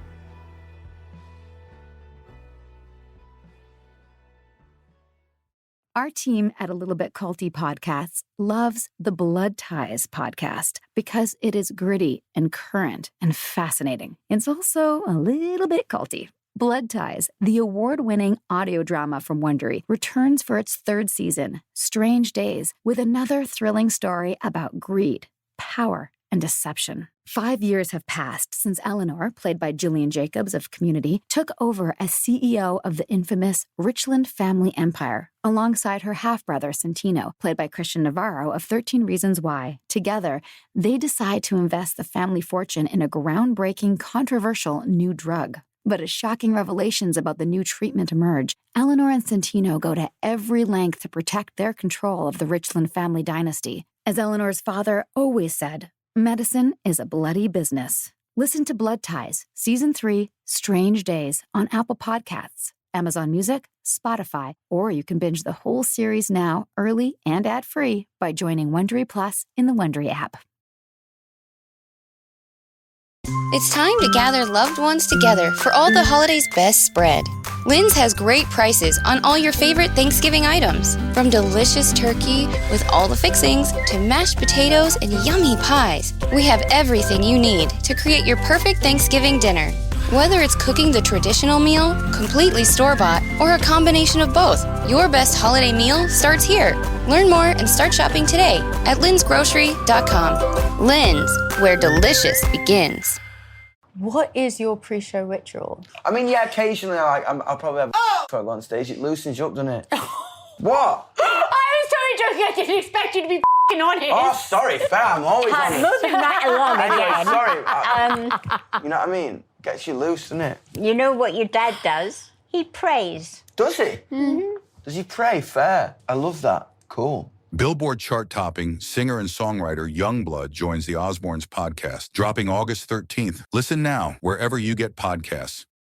B: Our team at A Little Bit Culty Podcasts loves the Blood Ties podcast because it is gritty and current and fascinating. It's also a little bit culty. Blood Ties, the award-winning audio drama from Wondery, returns for its 3rd season, Strange Days, with another thrilling story about greed, power, and deception. 5 years have passed since Eleanor, played by Gillian Jacobs of Community, took over as CEO of the infamous Richland family empire, alongside her half-brother Santino, played by Christian Navarro of 13 Reasons Why. Together, they decide to invest the family fortune in a groundbreaking, controversial new drug. But as shocking revelations about the new treatment emerge, Eleanor and Santino go to every length to protect their control of the Richland family dynasty. As Eleanor's father always said, medicine is a bloody business. Listen to Blood Ties, Season 3, Strange Days, on Apple Podcasts, Amazon Music, Spotify, or you can binge the whole series now, early and ad-free, by joining Wondery Plus in the Wondery app.
A: It's time to gather loved ones together for all the holidays' best spread. Lynn's has great prices on all your favorite Thanksgiving items, from delicious turkey with all the fixings to mashed potatoes and yummy pies. We have everything you need to create your perfect Thanksgiving dinner. Whether it's cooking the traditional meal, completely store-bought, or a combination of both, your best holiday meal starts here. Learn more and start shopping today at lynsgrocery.com. Lynn's, where delicious begins.
G: What is your pre-show ritual?
H: I mean, yeah, occasionally I'll probably have a on stage. It loosens you up, doesn't it? What?
G: I'm sorry, Josie, I didn't expect you to be honest.
H: Oh, sorry, fair, I'm always honest.
G: Moving right along
H: Anyway,
G: again.
H: sorry. You know what I mean? Gets you loose, doesn't it?
I: You know what your dad does? He prays.
H: Does he? Mm-hmm. Does he pray? Fair. I love that. Cool.
J: Billboard chart-topping singer and songwriter Youngblood joins the Osbournes podcast, dropping August 13th. Listen now wherever you get podcasts.